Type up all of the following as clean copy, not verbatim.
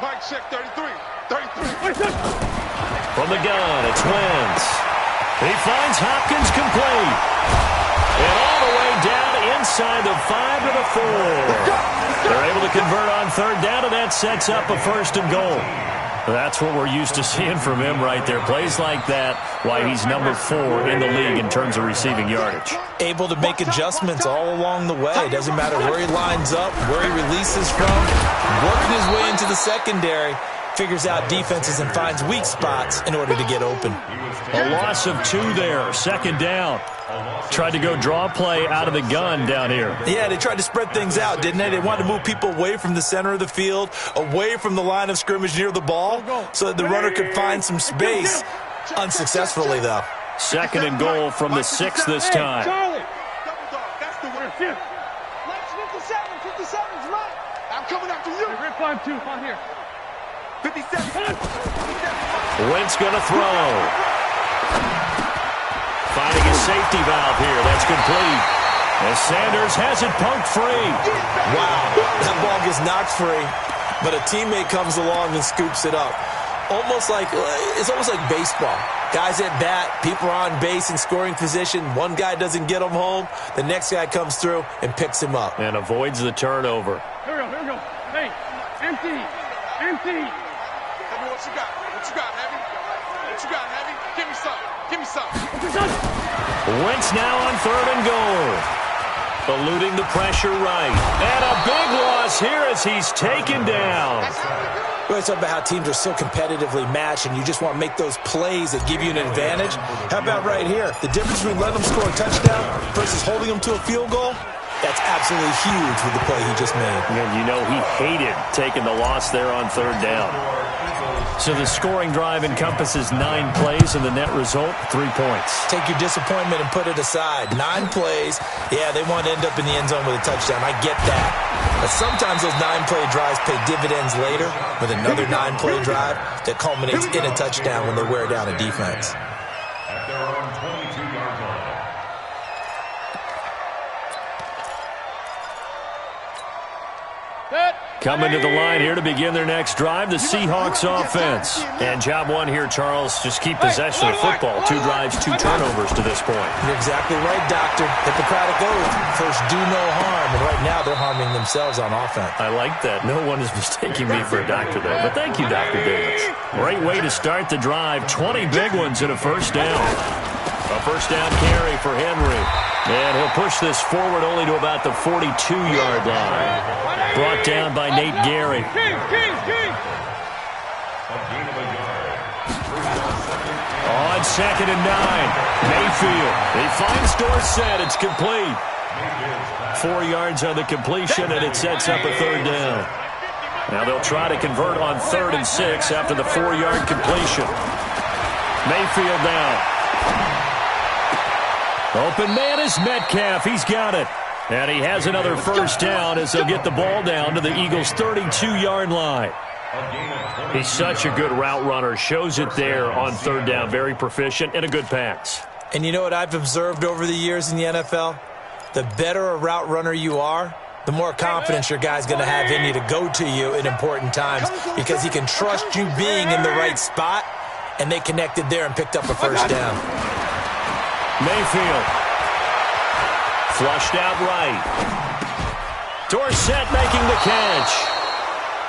Mike, check 33. 33. From the gun, it's Wentz. He finds Hopkins complete. And all the way down inside the 5 to the 4. They're able to convert on third down, and that sets up a 1st and goal. That's what we're used to seeing from him right there. Plays like that, why he's number 4 in the league in terms of receiving yardage. Able to make adjustments all along the way. Doesn't matter where he lines up, where he releases from. Working his way into the secondary. Figures out defenses and finds weak spots in order to get open. A loss of 2 there. 2nd down. Tried to go draw play out of the gun down here. Yeah, they tried to spread things out, didn't they? They wanted to move people away from the center of the field, away from the line of scrimmage near the ball, so that the runner could find some space. Unsuccessfully, though. 2nd and goal from the 6 this time. Charlie. That's the word. 57. 57's right. I'm coming after you. Rip 5-2. On here. 57. Wentz going to throw. Finding a safety valve here. That's complete. As Sanders has it punked free. Wow, that ball gets knocked free, but a teammate comes along and scoops it up. It's almost like baseball. Guys at bat, people are on base in scoring position. One guy doesn't get him home. The next guy comes through and picks him up. And avoids the turnover. Here we go. Hey, empty. Tell me what you got. What you got, Heavy? What you got, Heavy? Give me some. Wentz now on 3rd and goal. Eluding the pressure right. And a big loss here as he's taken down. We always talk about how teams are so competitively matched and you just want to make those plays that give you an advantage. How about right here? The difference between letting them score a touchdown versus holding them to a field goal? That's absolutely huge with the play he just made. And you know he hated taking the loss there on 3rd down. So the scoring drive encompasses 9 plays, and the net result, 3 points. Take your disappointment and put it aside. 9 plays, yeah, they want to end up in the end zone with a touchdown. I get that. But sometimes those 9-play drives pay dividends later with another 9-play drive that culminates in a touchdown when they wear down a defense. At their own 22-yard line. Coming to the line here to begin their next drive, the Seahawks offense. And job 1 here, Charles, just keep possession of football. 2 drives, 2 turnovers to this point. You're exactly right, Doctor. Hippocratic oath. First, do no harm. And right now, they're harming themselves on offense. I like that. No one is mistaking me for a doctor there. But thank you, Dr. Davis. Great way to start the drive. 20 big ones and a 1st down. A 1st down carry for Henry. And he'll push this forward only to about the 42-yard line. Brought down by Nate Gary. On 2nd and 9. Mayfield. He finds Dorsett. It's complete. 4 yards on the completion, and it sets up a 3rd down. Now they'll try to convert on 3rd and 6 after the 4-yard completion. Mayfield down. Open man is Metcalf. He's got it. And he has another 1st down as they'll get the ball down to the Eagles' 32-yard line. He's such a good route runner. Shows it there on 3rd down. Very proficient and a good pass. And you know what I've observed over the years in the NFL? The better a route runner you are, the more confidence your guy's going to have in you to go to you in important times because he can trust you being in the right spot, and they connected there and picked up a 1st down. Mayfield. Flushed out right. Dorsett making the catch.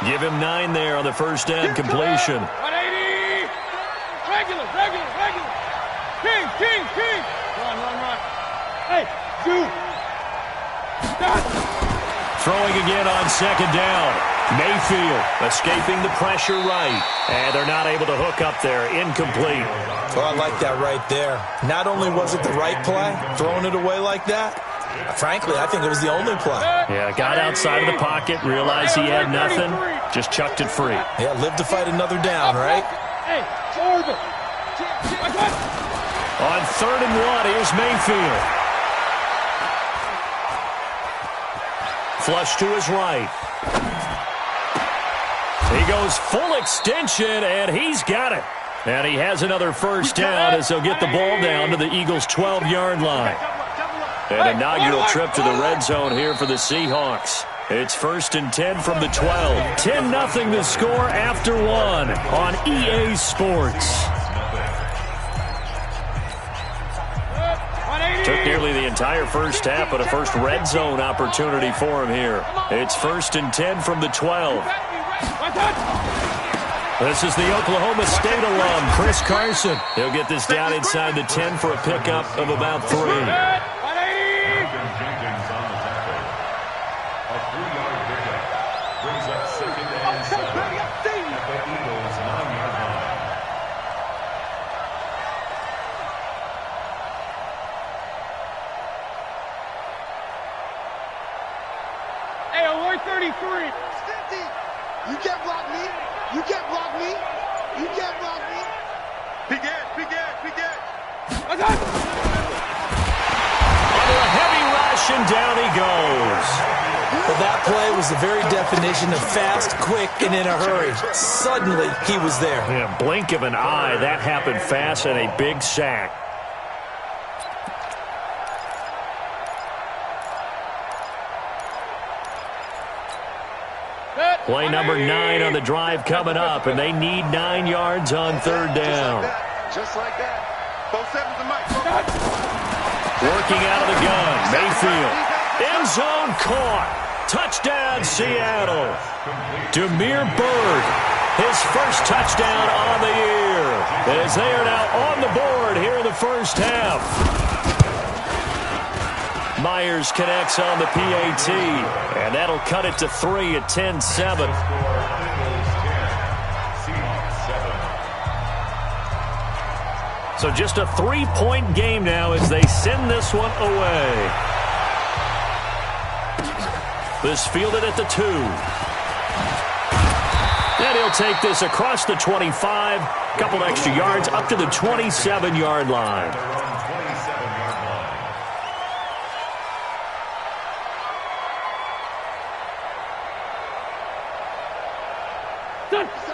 Give him 9 there on the 1st down completion. 180. Regular. King. Run. Hey, shoot. Throwing again on 2nd down. Mayfield escaping the pressure right. And they're not able to hook up there. Incomplete. Well, I like that right there. Not only was it the right play, throwing it away like that, frankly, I think it was the only play. Yeah, got outside of the pocket, realized he had nothing, just chucked it free. Yeah, live to fight another down, right? Hey, Orville. On 3rd and 1, here's Mayfield. Flush to his right. He goes full extension, and he's got it. And he has another 1st down as they'll get the ball down to the Eagles' 12-yard line. An inaugural trip to the red zone here for the Seahawks. It's 1st and 10 from the 12. 10-0 the score after one on EA Sports. Took nearly the entire first half, but a first red zone opportunity for him here. It's 1st and 10 from the 12. This is the Oklahoma State alum, Chris Carson. He'll get this down inside the 10 for a pickup of about 3. Hey, alert 33. You can't block me. You can't block me. You can't block me. Begin. Under a heavy rush, and down he goes. Well, that play was the very definition of fast, quick, and in a hurry. Suddenly, he was there. Yeah, blink of an eye, that happened fast, and a big sack. Play number 9 on the drive coming up, and they need 9 yards on 3rd down. Just like that. Both sevens and Mike. Working out of the gun, Mayfield. End zone caught. Touchdown, Seattle. Demir Bird, his first touchdown on the year, as they are now on the board here in the first half. Myers connects on the PAT, and that'll cut it to 3 at 10-7. So just a 3-point game now as they send this one away. This fielded at the 2. And he'll take this across the 25, couple extra yards up to the 27-yard line.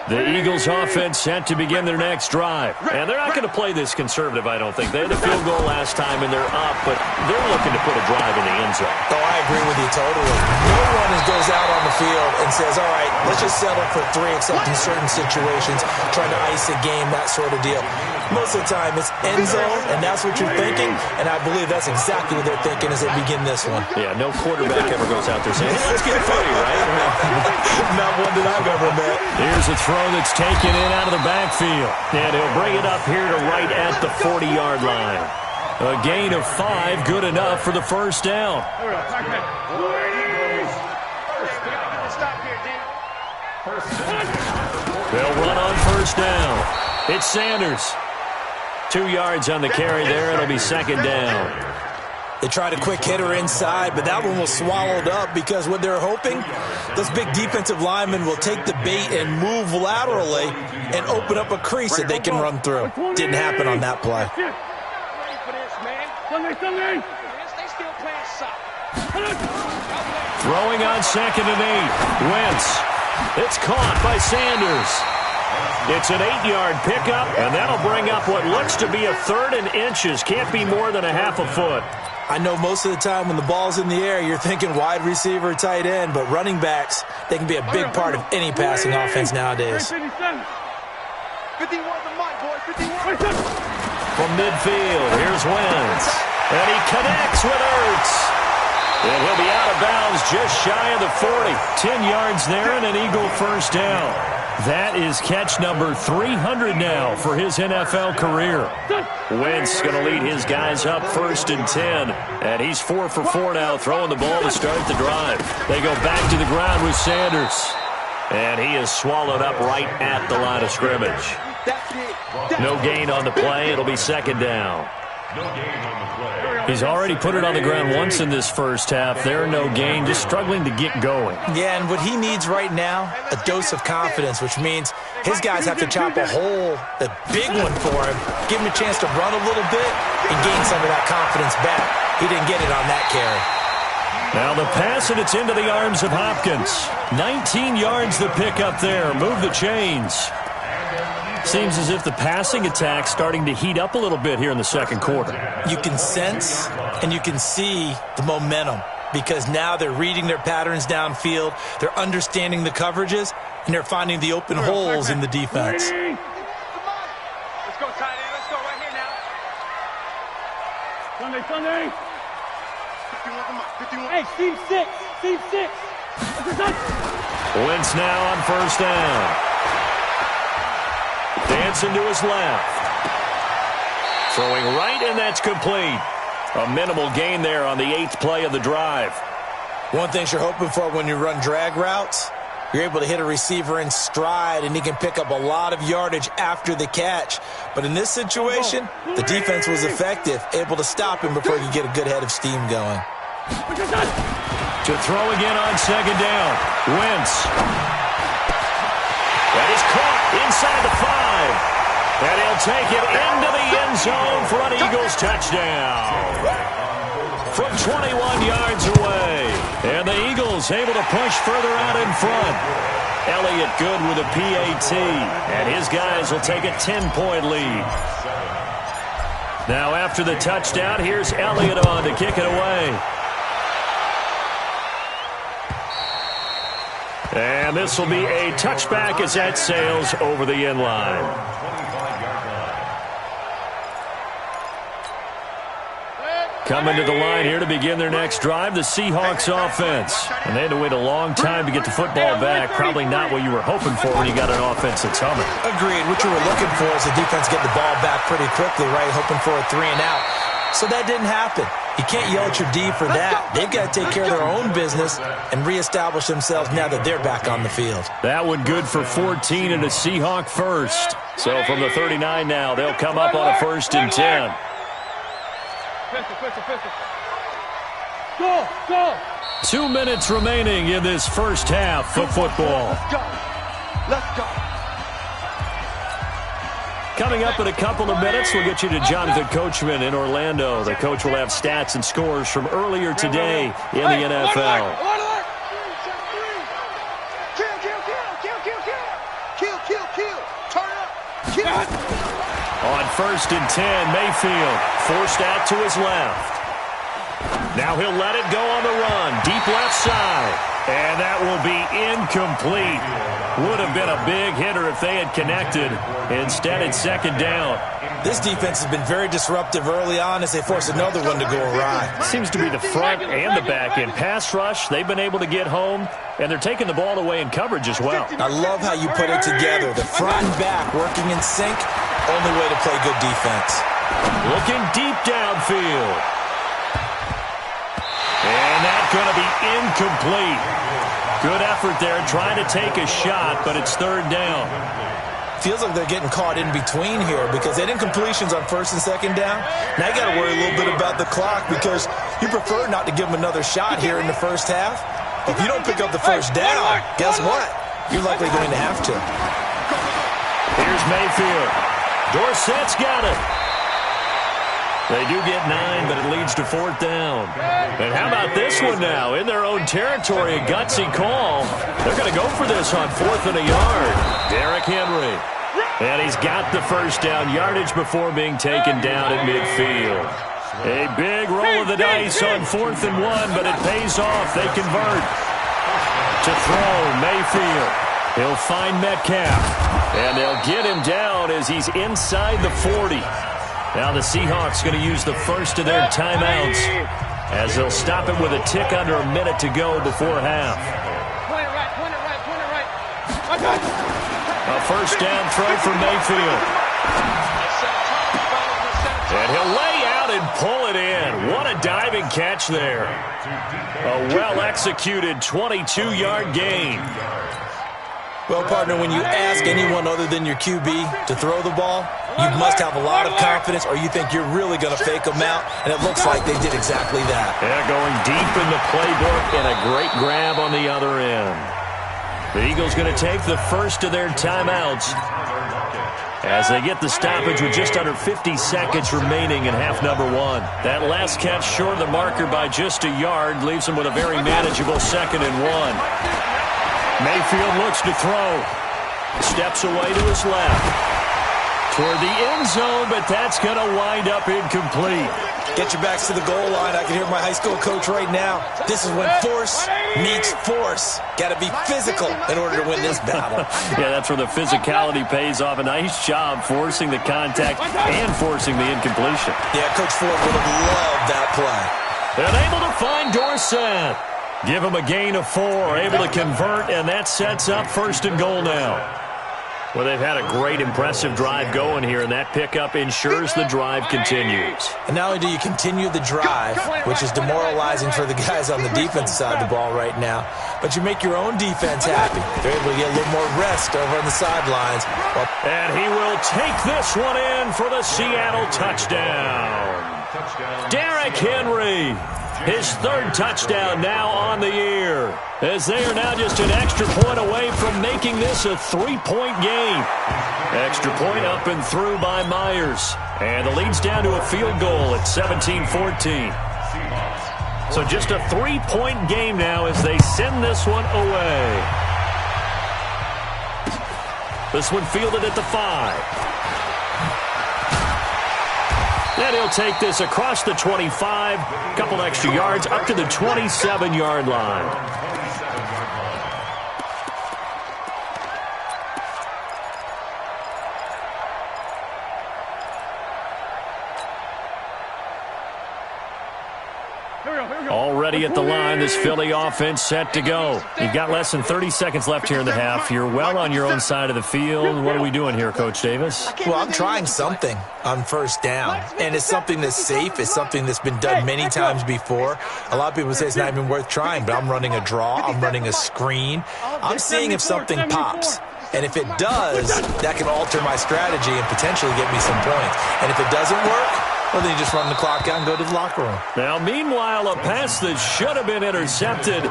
The Eagles offense set to begin their next drive. And they're not going to play this conservative, I don't think. They had a field goal last time, and they're up, but they're looking to put a drive in the end zone. Oh, I agree with you totally. No one goes out on the field and says, all right, let's just settle for 3, except in certain situations, trying to ice a game, that sort of deal. Most of the time, it's end zone, and that's what you're thinking, and I believe that's exactly what they're thinking as they begin this one. Yeah, no quarterback ever goes out there saying, hey, let's get 3, right? Not one that I've ever met. Here's a throw that's taken in out of the backfield. And he'll bring it up here to right at the 40-yard line. A gain of 5, good enough for the first down. They'll run on first down. It's Sanders. 2 yards on the carry there. It'll be 2nd down. They tried a quick hitter inside, but that one was swallowed up because what they're hoping, those big defensive linemen will take the bait and move laterally and open up a crease that they can run through. Didn't happen on that play. Throwing on 2nd and 8. Wentz. It's caught by Sanders. It's an 8-yard pickup, and that'll bring up what looks to be a 3rd and inches. Can't be more than a half a foot. I know most of the time when the ball's in the air, you're thinking wide receiver, tight end, but running backs, they can be a big part of any passing offense nowadays. 51 the mic, boy. 51. From midfield, here's Wentz. And he connects with Ertz. And he'll be out of bounds just shy of the 40. 10 yards there and an Eagle first down. That is catch number 300 now for his NFL career. Wentz going to lead his guys up 1st and 10. And he's 4 for 4 now, throwing the ball to start the drive. They go back to the ground with Sanders. And he is swallowed up right at the line of scrimmage. No gain on the play. It'll be 2nd down. He's already put it on the ground once in this first half. There, no gain, just struggling to get going. Yeah, and what he needs right now, a dose of confidence, which means his guys have to chop a big one for him, give him a chance to run a little bit and gain some of that confidence back. He didn't get it on that carry. Now the pass, and it's into the arms of Hopkins. 19 yards the pick up there. Move the chains. Seems as if the passing attack's starting to heat up a little bit here in the second quarter. You can sense and you can see the momentum. because now they're reading their patterns downfield, they're understanding the coverages, and they're finding the open holes in the defense. Let's go, tight end. Let's go right here now. Sunday. 51. Hey, Team 6. Team 6. Wentz now on first down. Dancing to his left. Throwing right, and that's complete. A minimal gain there on the 8th play of the drive. One thing you're hoping for when you run drag routes, you're able to hit a receiver in stride, and he can pick up a lot of yardage after the catch. But in this situation, the defense was effective, able to stop him before he could get a good head of steam going. To throw again on second down. Wentz. That is caught inside the 5. And he'll take it into the end zone for an Eagles touchdown. From 21 yards away. And the Eagles able to push further out in front. Elliott good with a PAT. And his guys will take a 10-point lead. Now after the touchdown, here's Elliott on to kick it away. And this will be a touchback as that sails over the end line. Coming to the line here to begin their next drive, the Seahawks offense. And they had to wait a long time to get the football back. Probably not what you were hoping for when you got an offense that's humming. Agreed. What you were looking for is the defense get the ball back pretty quickly, right? Hoping for a 3 and out. So that didn't happen. You can't yell at your D for that. They've got to take care of their own business and reestablish themselves now that they're back on the field. That one good for 14 and a Seahawk first. So from the 39 now, they'll come up on a 1st and 10. Go. 2 minutes remaining in this first half of football. Let's go. Coming up in a couple of minutes, we'll get you to Jonathan Coachman in Orlando. The coach will have stats and scores from earlier today in the NFL. Kill. Turn up. Kill. On 1st and 10, Mayfield forced out to his left. Now he'll let it go on the run, deep left side. And that will be incomplete. Would have been a big hitter if they had connected. Instead, it's 2nd down. This defense has been very disruptive early on as they force another one to go awry. Seems to be the front and the back end. Pass rush, they've been able to get home, and they're taking the ball away in coverage as well. I love how you put it together. The front and back working in sync, only way to play good defense. Looking deep downfield. And that's going to be incomplete. Good effort there, trying to take a shot, but it's 3rd down. Feels like they're getting caught in between here because they had incompletions on 1st and 2nd down. Now you got to worry a little bit about the clock because you prefer not to give them another shot here in the first half. If you don't pick up the 1st down, guess what? You're likely going to have to. Here's Mayfield. Dorsett's got it. They do get 9, but it leads to 4th down. And how about this one now? In their own territory, a gutsy call. They're going to go for this on 4th and a yard. Derrick Henry. And he's got the 1st down yardage before being taken down at midfield. A big roll of the dice on 4th and 1, but it pays off. They convert. To throw, Mayfield. He'll find Metcalf. And they'll get him down as he's inside the 40. Now the Seahawks going to use the first of their timeouts as they'll stop it with a tick under a minute to go before half. Point it right. A 1st down throw for Mayfield. And he'll lay out and pull it in. What a diving catch there. A well-executed 22-yard gain. Well, partner, when you ask anyone other than your QB to throw the ball, you must have a lot of confidence or you think you're really going to fake them out, and it looks like they did exactly that. Yeah, going deep in the playbook and a great grab on the other end. The Eagles going to take the first of their timeouts as they get the stoppage with just under 50 seconds remaining in half number 1. That last catch short of the marker by just a yard leaves them with a very manageable 2nd and 1. Mayfield looks to throw. Steps away to his left. Toward the end zone, but that's going to wind up incomplete. Get your backs to the goal line. I can hear my high school coach right now. This is when force meets force. Got to be physical in order to win this battle. Yeah, that's where the physicality pays off. A nice job forcing the contact and forcing the incompletion. Yeah, Coach Ford would have loved that play. And able to find Dorsett. Give him a gain of 4, able to convert, and that sets up 1st and goal now. Well, they've had a great, impressive drive going here, and that pickup ensures the drive continues. And not only do you continue the drive, which is demoralizing for the guys on the defense side of the ball right now, but you make your own defense happy. They're able to get a little more rest over on the sidelines. And he will take this one in for the Seattle touchdown. Derrick Henry, his 3rd touchdown now on the year, as they are now just an extra point away from making this a 3-point game. Extra point up and through by Myers. And the lead's down to a field goal at 17-14. So just a 3-point game now as they send this one away. This one fielded at the 5. And he'll take this across the 25, couple extra yards, up to the 27-yard line. Already at the line, this Philly offense set to go. You've got less than 30 seconds left here in the half. You're well on your own side of the field. What are we doing here, Coach Davis? Well, I'm trying something on 1st down, and it's something that's safe. It's something that's been done many times before. A lot of people say it's not even worth trying, but I'm running a draw. I'm running a screen. I'm seeing if something pops. And if it does, that can alter my strategy and potentially get me some points. And if it doesn't work, well, then you just run the clock out and go to the locker room. Now, meanwhile, a pass that should have been intercepted,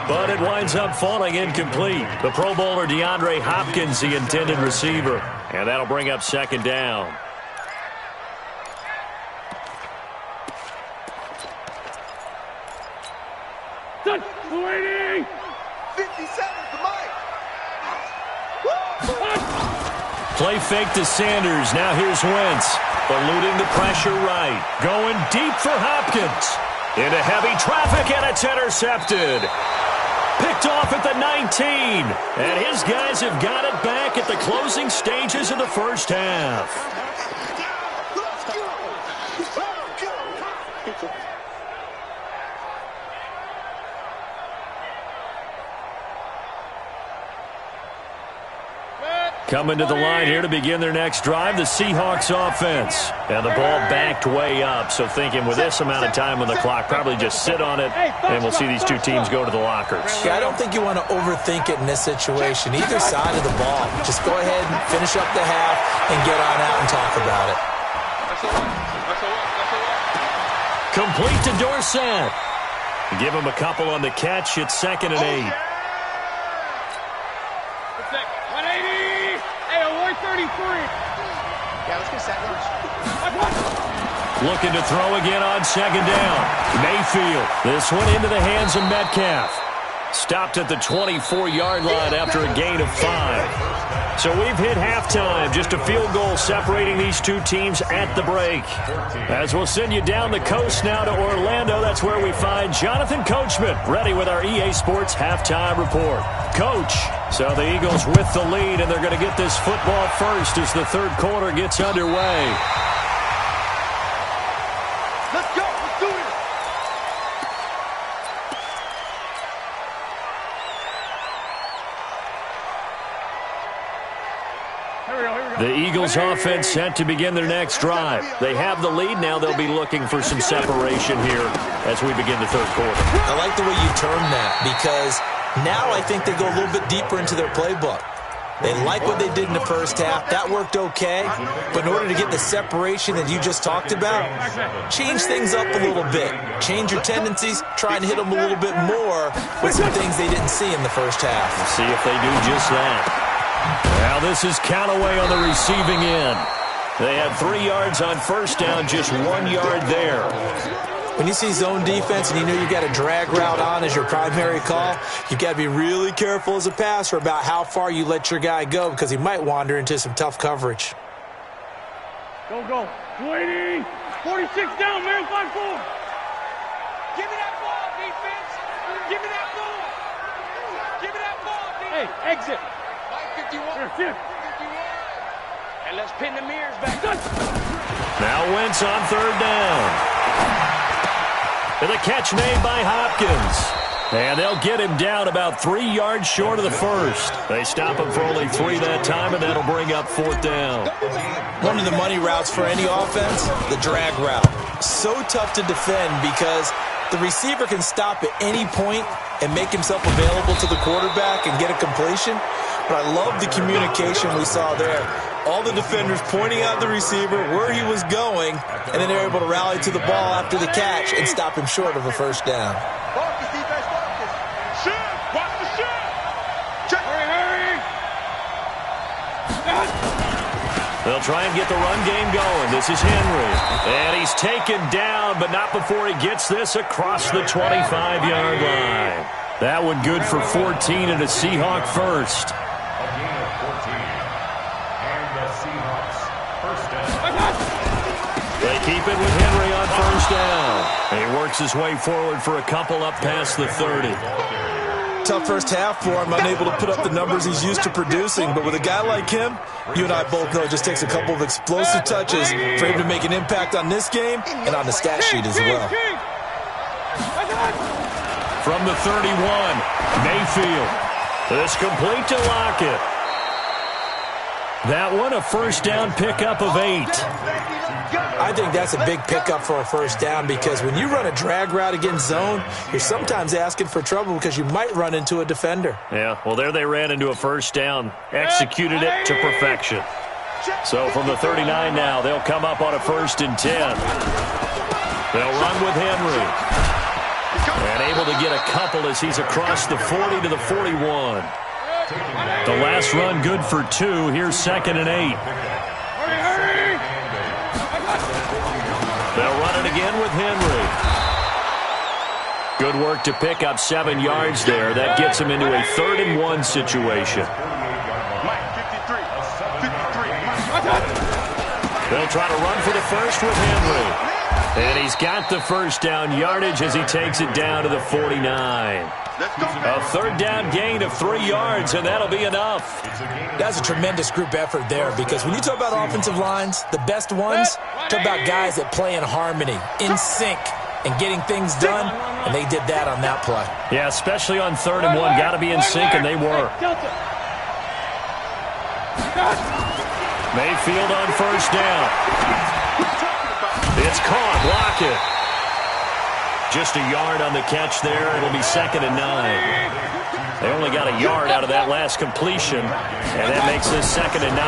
but it winds up falling incomplete. The Pro Bowler DeAndre Hopkins, the intended receiver. And that'll bring up 2nd down. Waiting! 57 for Mike! Play fake to Sanders. Now here's Wentz. Eluding the pressure right. Going deep for Hopkins. Into heavy traffic, and it's intercepted. Picked off at the 19. And his guys have got it back at the closing stages of the 1st half. Coming to the line here to begin their next drive, the Seahawks offense. And the ball backed way up, so thinking with this amount of time on the clock, probably just sit on it, and we'll see these two teams go to the lockers. Yeah, I don't think you want to overthink it in this situation. Either side of the ball. Just go ahead and finish up the half and get on out and talk about it. Complete to Dorsett. Give him a couple on the catch. It's 2nd and 8. 33. Yeah, let's get set. Looking to throw again on 2nd down. Mayfield. This one into the hands of Metcalf. Stopped at the 24-yard line after a gain of 5. So we've hit halftime. Just a field goal separating these two teams at the break. As we'll send you down the coast now to Orlando, that's where we find Jonathan Coachman ready with our EA Sports halftime report. Coach, so the Eagles with the lead, and they're going to get this football first as the 3rd quarter gets underway. Let's go. Let's do it. The Eagles offense set to begin their next drive. They have the lead now. They'll be looking for some separation here as we begin the 3rd quarter. I like the way you term that, because now I think they go a little bit deeper into their playbook. They like what they did in the 1st half. That worked okay. But in order to get the separation that you just talked about, change things up a little bit. Change your tendencies. Try and hit them a little bit more with some things they didn't see in the 1st half. We'll see if they do just that. Now this is Callaway on the receiving end. They had 3 yards on 1st down, just 1 yard there. When you see zone defense and you know you've got a drag route on as your primary call, you've got to be really careful as a passer about how far you let your guy go, because he might wander into some tough coverage. Go. Waiting. 46 down, man. 5-4. Give me that ball, defense. Give me that ball. Give me that ball, defense. Hey, exit. 51. Here. 51. And let's pin the mirrors back. Now Wentz on third down. And the catch made by Hopkins. And they'll get him down about 3 yards short of the first. They stop him for only 3 that time, and that'll bring up fourth down. One of the money routes for any offense, the drag route. So tough to defend because the receiver can stop at any point and make himself available to the quarterback and get a completion. But I love the communication we saw there. All the defenders pointing out the receiver where he was going, and then they're able to rally to the ball after the catch and stop him short of a first down. Focus, defense, focus. Shift. Watch the shift. Check. Hurry. They'll try and get the run game going. This is Henry. And he's taken down, but not before he gets this across the 25-yard line. That one good for 14 and a Seahawk first. A gain of 14. And the Seahawks first down. They keep it with Henry on first down. And he works his way forward for a couple up past the 30. Tough first half for him, unable to put up the numbers he's used to producing. But with a guy like him, you and I both know it just takes a couple of explosive touches for him to make an impact on this game and on the stat sheet as well. From the 31, Mayfield. It's complete to Lockett. That one a first down pickup of 8. I think that's a big pickup for a first down because when you run a drag route against zone, you're sometimes asking for trouble because you might run into a defender. Yeah, well, there they ran into a first down, executed it to perfection. So from the 39 now, they'll come up on a 1st and 10. They'll run with Henry. And able to get a couple as he's across the 40 to the 41. The last run good for 2. Here's 2nd and 8. They'll run it again with Henry. Good work to pick up 7 yards there. That gets him into a 3rd and 1 situation. They'll try to run for the first with Henry. And he's got the first down yardage as he takes it down to the 49. A 3rd down gain of 3 yards, and that'll be enough. That's a tremendous group effort there because when you talk about offensive lines, the best ones, talk about guys that play in harmony, in sync, and getting things done, and they did that on that play. Yeah, especially on 3rd and 1. Got to be in sync, and they were. Mayfield on first down. It's caught. Lockett. Just a yard on the catch there. It'll be 2nd and 9. They only got a yard out of that last completion, and that makes this 2nd and 9.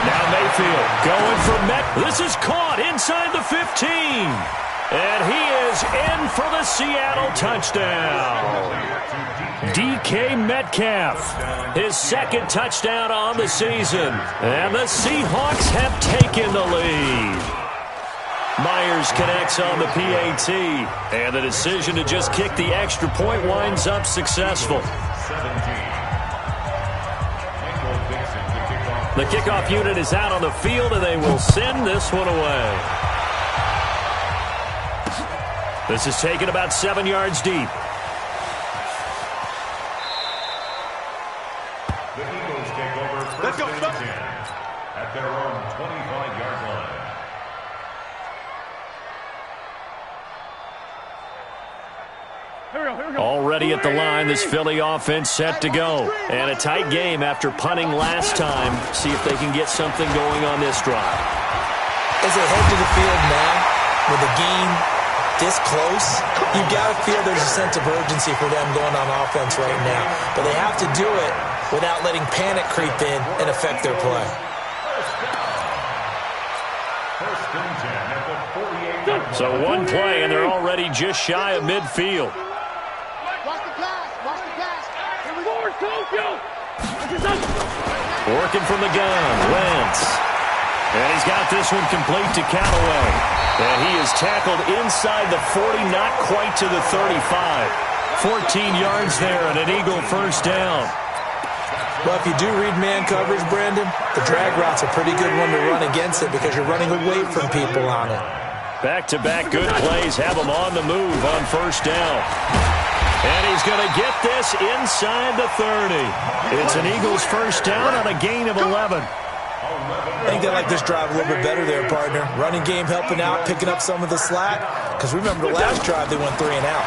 Now Mayfield going for Met. This is caught inside the 15. And he is in for the Seattle touchdown. DK Metcalf, his 2nd touchdown on the season. And the Seahawks have taken the lead. Myers connects on the PAT, and the decision to just kick the extra point winds up successful. The kickoff unit is out on the field, and they will send this one away. This is taken about 7 yards deep. The Eagles take over first and 10 at their own 25-yard line. Already at the line, this Philly offense set to go. And a tight game after punting last time. See if they can get something going on this drive. As they head to the field now, with the game this close, you've got to feel there's a sense of urgency for them going on offense right now. But they have to do it without letting panic creep in and affect their play. First and 10 at the 48-yard line. So one play, and they're already just shy of midfield. Watch the pass. Watch the pass. Here we go. Working from the gun, Wentz. And he's got this one complete to Callaway. And he is tackled inside the 40, not quite to the 35. 14 yards there and an Eagle first down. Well, if you do read man coverage, Brandon, the drag route's a pretty good one to run against it because you're running away from people on it. Back-to-back good plays have him on the move on first down. And he's going to get this inside the 30. It's an Eagles first down on a gain of 11. I think they like this drive a little bit better there, partner. Running game helping out, picking up some of the slack. Because remember the last drive, they went 3 and out.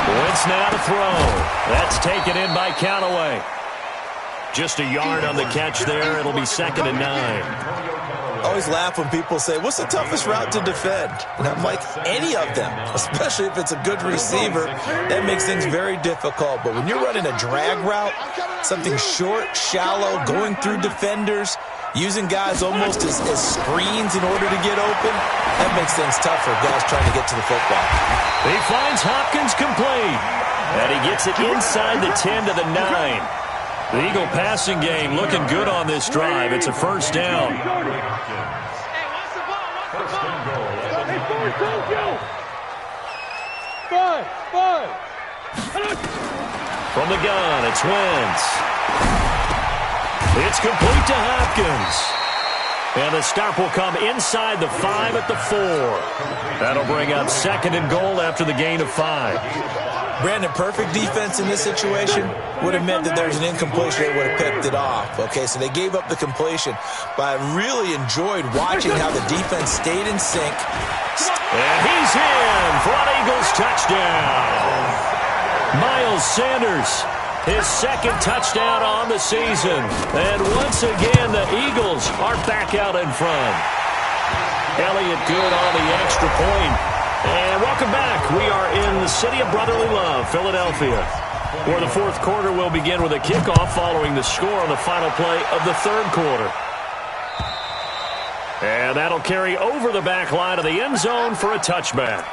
Wentz now to throw. That's taken in by Callaway. Just a yard on the catch there. It'll be 2nd and 9. I always laugh when people say, what's the toughest route to defend? And I'm like, any of them, especially if it's a good receiver. That makes things very difficult. But when you're running a drag route, something short, shallow, going through defenders, using guys almost as screens in order to get open, that makes things tough for guys trying to get to the football. He finds Hopkins complete. And he gets it inside the 10 to the 9. The Eagle passing game looking good on this drive. It's a first down. Hey, what's the ball? What's the ball? Hey, forward, go! 5. From the gun, it's Wentz. It's complete to Hopkins. And the stop will come inside the 5 at the 4. That'll bring up 2nd and goal after the gain of 5. Brandon, perfect defense in this situation would have meant that there's an incompletion. They would have picked it off. Okay, so they gave up the completion. But I really enjoyed watching how the defense stayed in sync. And he's in for an Eagles touchdown. Miles Sanders, his 2nd touchdown on the season. And once again, the Eagles are back out in front. Elliott good on the extra point. And welcome back. We are in the city of brotherly love, Philadelphia, where the 4th quarter will begin with a kickoff following the score on the final play of the 3rd quarter. And that'll carry over the back line of the end zone for a touchback.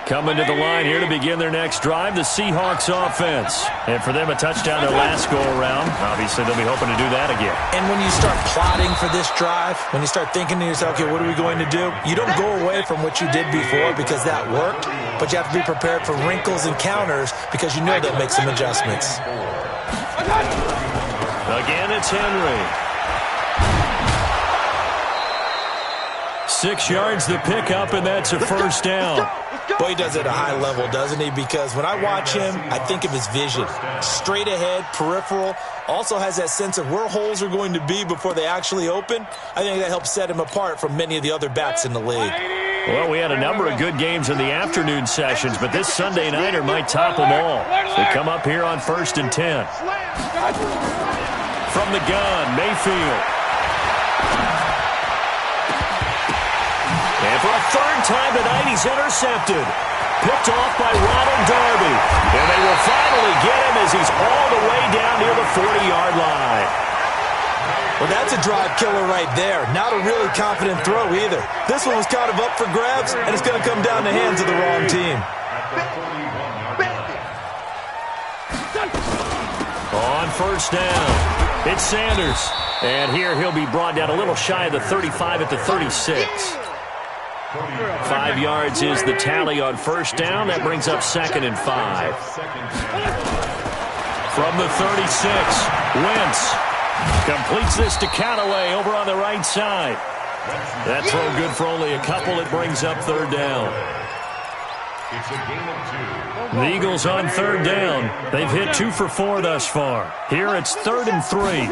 Coming to the line here to begin their next drive, the Seahawks offense. And for them, a touchdown their last go-around. Obviously, they'll be hoping to do that again. And when you start plotting for this drive, when you start thinking to yourself, okay, what are we going to do? You don't go away from what you did before because that worked, but you have to be prepared for wrinkles and counters because you know they'll make some adjustments. Again, it's Henry. 6 yards the pickup, and that's a first down. Boy, he does it at a high level, doesn't he? Because when I watch him, I think of his vision. Straight ahead, peripheral. Also has that sense of where holes are going to be before they actually open. I think that helps set him apart from many of the other backs in the league. Well, we had a number of good games in the afternoon sessions, but this Sunday nighter might top them all. They come up here on 1st and 10. From the gun, Mayfield. And for a 3rd time tonight, he's intercepted. Picked off by Ronald Darby. And they will finally get him as he's all the way down near the 40-yard line. Well, that's a drive killer right there. Not a really confident throw either. This one was kind of up for grabs, and it's going to come down the hands of the wrong team. On first down, it's Sanders. And here he'll be brought down a little shy of the 35 at the 36. 5 yards is the tally on first down. That brings up 2nd and 5. From the 36, Wentz completes this to Callaway over on the right side. That throw good for only a couple. It brings up 3rd down. The Eagles on 3rd down. They've hit 2 for 4 thus far. Here it's 3rd and 3.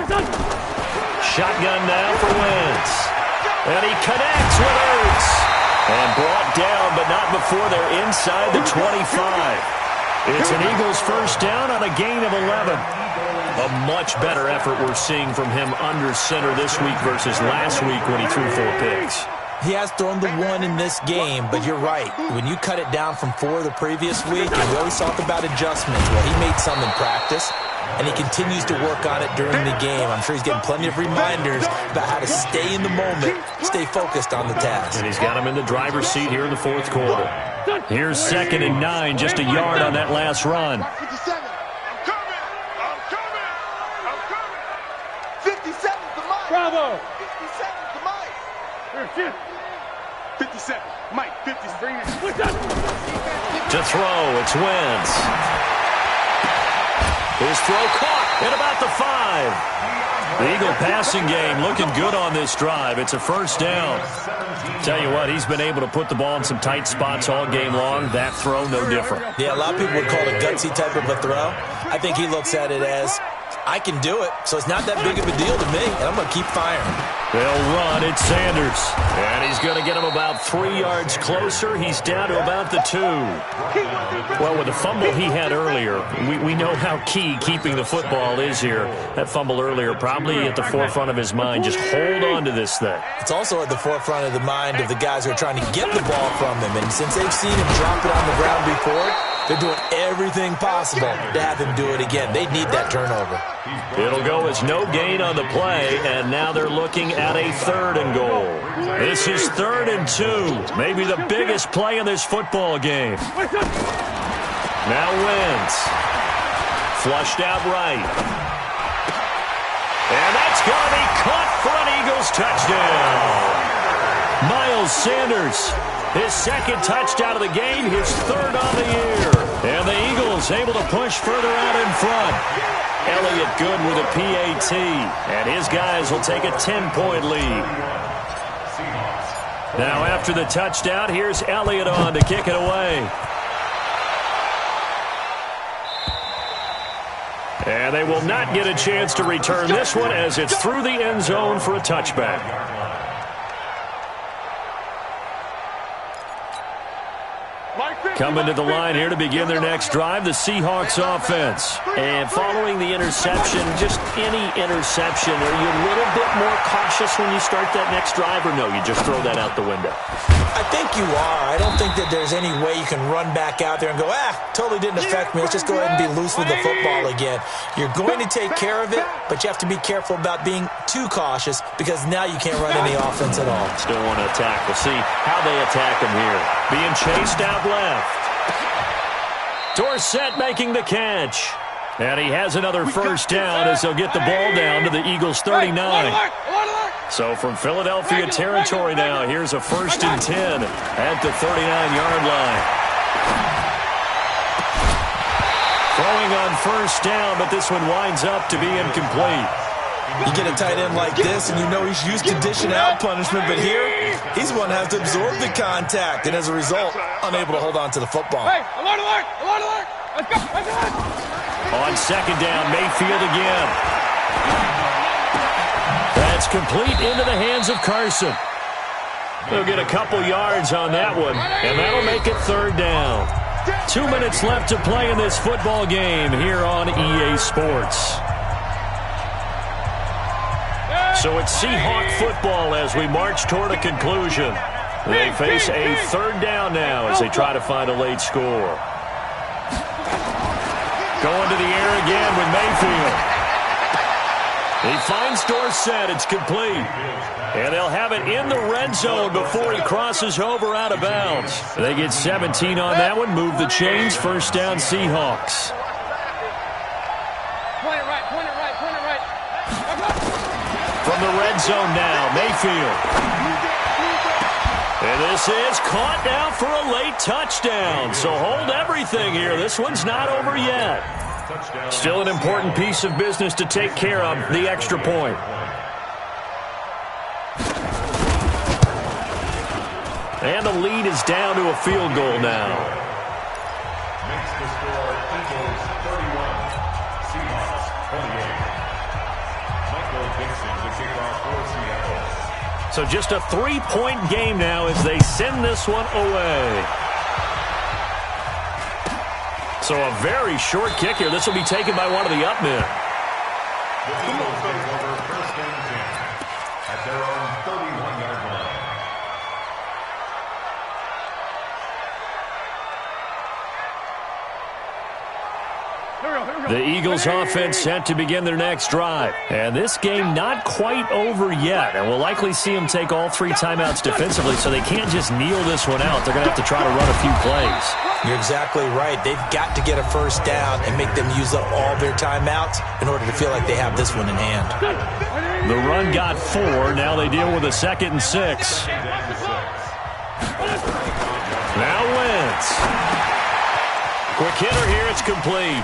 Shotgun now for Wentz. And he connects with Ertz. And brought down, but not before they're inside the 25. It's an Eagles first down on a gain of 11. A much better effort we're seeing from him under center this week versus last week when he threw 4 picks. He has thrown the 1 in this game, but you're right. When you cut it down from 4 the previous week, and we always talk about adjustments, well, he made some in practice, and he continues to work on it during the game. I'm sure he's getting plenty of reminders about how to stay in the moment, stay focused on the task. And he's got him in the driver's seat here in the 4th quarter. Here's 2nd and 9, just a yard on that last run. shift. 57. Mike, 50. Bring it. To throw, it's Wentz. His throw caught at about the 5. The Eagle passing game looking good on this drive. It's a first down. Tell you what, he's been able to put the ball in some tight spots all game long. That throw, no different. Yeah, a lot of people would call it a gutsy type of a throw. I think he looks at it as, I can do it, so it's not that big of a deal to me, and I'm going to keep firing. They'll run. It's Sanders. And he's going to get him about 3 yards closer. He's down to about the 2. Well, with the fumble he had earlier, we know how key keeping the football is here. That fumble earlier probably at the forefront of his mind. Just hold on to this thing. It's also at the forefront of the mind of the guys who are trying to get the ball from him. And since they've seen him drop it on the ground before, they're doing everything possible to have him do it again. They need that turnover. It'll go as no gain on the play, and now they're looking at a 3rd and goal. This is 3rd and 2, maybe the biggest play in this football game. Now Wentz. Flushed out right. And that's going to be caught for an Eagles touchdown. Miles Sanders, his 2nd touchdown of the game, his 3rd on the year. And the Eagles able to push further out in front. Elliott good with a PAT, and his guys will take a 10-point lead. Now after the touchdown, here's Elliott on to kick it away. And they will not get a chance to return this one as it's through the end zone for a touchback. Coming to the line here to begin their next drive, the Seahawks offense. And following the interception, just any interception, are you a little bit more cautious when you start that next drive, or no, you just throw that out the window? I think you are. I don't think that there's any way you can run back out there and go, totally didn't affect me. Let's just go ahead and be loose with the football again. You're going to take care of it, but you have to be careful about being too cautious because now you can't run any offense at all. Still want to attack. We'll see how they attack him here. Being chased out left. Dorsett making the catch. And he has another first down as they'll get the ball down to the Eagles' 39. So from Philadelphia territory now, here's a 1st and 10 at the 39-yard line. Throwing on first down, but this one winds up to be incomplete. You get a tight end like this, and you know he's used to dishing out punishment, but here, he's the one who has to absorb the contact, and as a result, unable to hold on to the football. Hey, alert, alert, alert, alert. Let's go, let's go. On 2nd down, Mayfield again. That's complete into the hands of Carson. They'll get a couple yards on that one, and that'll make it 3rd down. 2 minutes left to play in this football game here on EA Sports. So it's Seahawk football as we march toward a conclusion. They face a 3rd down now as they try to find a late score. Going to the air again with Mayfield. He finds Dorsett. It's complete. And they'll have it in the red zone before he crosses over out of bounds. They get 17 on that one. Move the chains. 1st down, Seahawks. Point it right, point it right, point it right. From the red zone now, Mayfield. And this is caught now for a late touchdown. So hold everything here. This one's not over yet. Still an important piece of business to take care of, the extra point. And the lead is down to a field goal now. Makes the score Eagles 31, Seahawks 28. Michael Dixon to kick off for Seattle. So just a 3-point game now as they send this one away. So a very short kick here. This will be taken by one of the up men. The Eagles take over 1st and 10 at their own 31-yard line. The Eagles offense set to begin their next drive. And this game not quite over yet. And we'll likely see them take all 3 timeouts defensively, so they can't just kneel this one out. They're going to have to try to run a few plays. You're exactly right. They've got to get a 1st down and make them use up all their timeouts in order to feel like they have this one in hand. The run got 4. Now they deal with a 2nd and 6. Now Wentz. Quick hitter here. It's complete.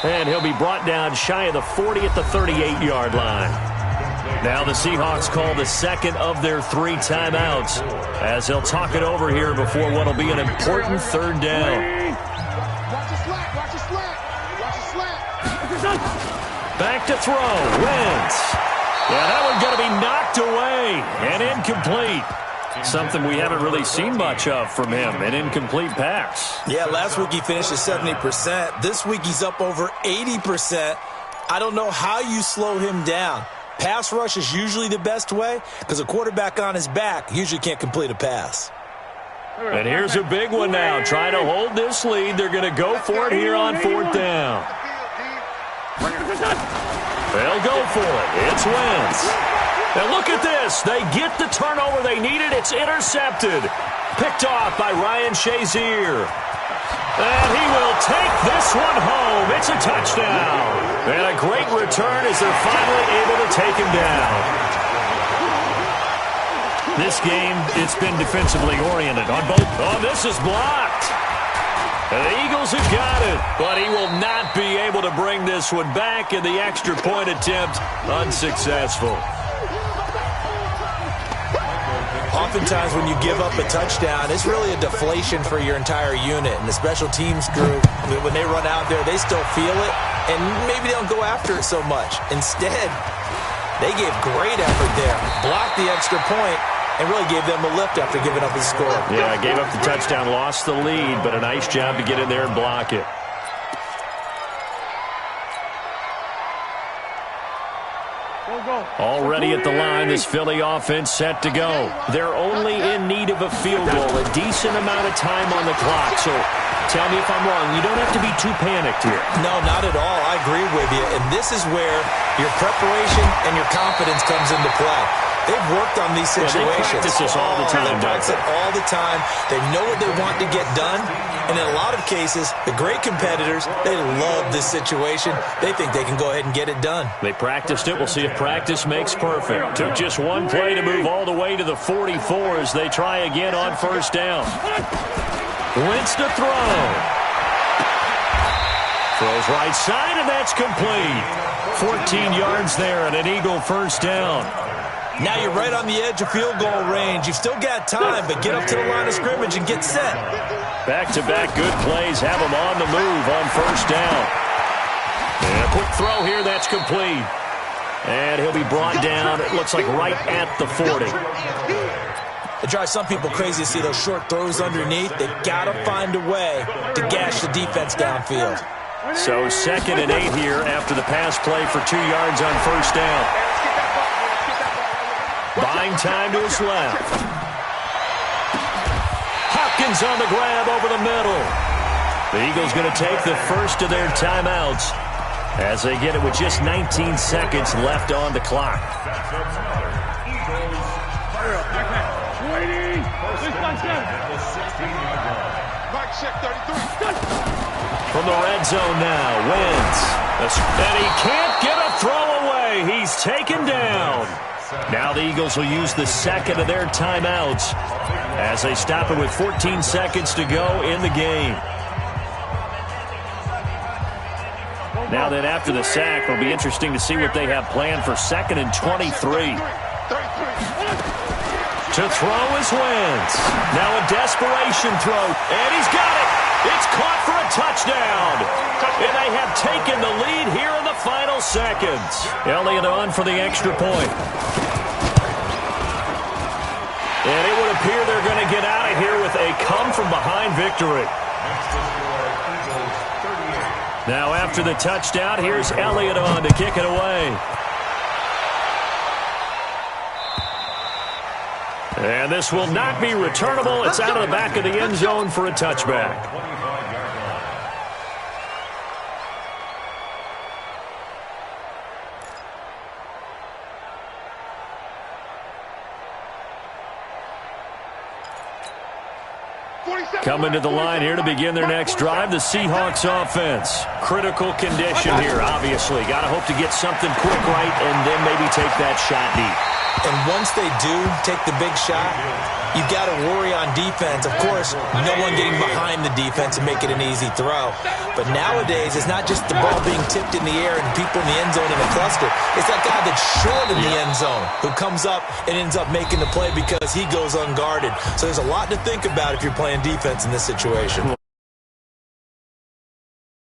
And he'll be brought down shy of the 40 at the 38-yard line. Now the Seahawks call the second of their 3 timeouts as they'll talk it over here before what will be an important 3rd down. Back to throw. Wentz. Yeah, that one's going to be knocked away and incomplete. Something we haven't really seen much of from him, an incomplete pass. Yeah, last week he finished at 70%. This week he's up over 80%. I don't know how you slow him down. Pass rush is usually the best way because a quarterback on his back usually can't complete a pass. And here's a big one now. Trying to hold this lead. They're going to go for it here on 4th down. They'll go for it. It's Wentz. And look at this. They get the turnover they needed. It's intercepted. Picked off by Ryan Shazier. And he will take this one home. It's a touchdown. And a great return as they're finally able to take him down. This game, it's been defensively oriented on both. Oh, this is blocked. And the Eagles have got it, but he will not be able to bring this one back, and the extra point attempt unsuccessful. Oftentimes when you give up a touchdown, it's really a deflation for your entire unit. And the special teams group, when they run out there, they still feel it, and maybe they don't go after it so much. Instead, they gave great effort there, blocked the extra point, and really gave them a lift after giving up a score. Yeah, gave up the touchdown, lost the lead, but a nice job to get in there and block it. Already at the line, this Philly offense set to go. They're only in need of a field goal, a decent amount of time on the clock. So tell me if I'm wrong. You don't have to be too panicked here. No, not at all. I agree with you. And this is where your preparation and your confidence comes into play. They've worked on these situations. They practice this all the time. They practice it all the time. They know what they want to get done. And in a lot of cases, the great competitors, they love this situation. They think they can go ahead and get it done. They practiced it. We'll see if practice makes perfect. Took just one play to move all the way to the 44 as they try again on 1st down. Wentz to throw. Throws right side, and that's complete. 14 yards there and an Eagle 1st down. Now you're right on the edge of field goal range. You've still got time, but get up to the line of scrimmage and get set. Back-to-back good plays have him on the move on 1st down. And a quick throw here, that's complete. And he'll be brought down, it looks like right at the 40. It drives some people crazy to see those short throws underneath. They've got to find a way to gash the defense downfield. So 2nd and 8 here after the pass play for 2 yards on 1st down. Buying time to his left. Hopkins on the grab over the middle. The Eagles going to take the first of their timeouts as they get it with just 19 seconds left on the clock. From the red zone now, Wentz. And he can't get a throw away. He's taken down. Now the Eagles will use the 2nd of their timeouts as they stop it with 14 seconds to go in the game. Now then, after the sack, it'll be interesting to see what they have planned for 2nd and 23. To throw is Wentz. Now a desperation throw, and he's got it. It's caught for a touchdown. And they have taken the lead here in the final seconds. Elliott on for the extra point. And it would appear they're going to get out of here with a come-from-behind victory. Now after the touchdown, here's Elliott on to kick it away. And this will not be returnable. It's out of the back of the end zone for a touchback. Coming to the line here to begin their next drive, the Seahawks offense. Critical condition here, obviously. Got to hope to get something quick right and then maybe take that shot deep. And once they do take the big shot, you've got to worry on defense. Of course, no one getting behind the defense and make it an easy throw. But nowadays, it's not just the ball being tipped in the air and people in the end zone in a cluster. It's that guy that's short in the end zone who comes up and ends up making the play because he goes unguarded. So there's a lot to think about if you're playing defense in this situation.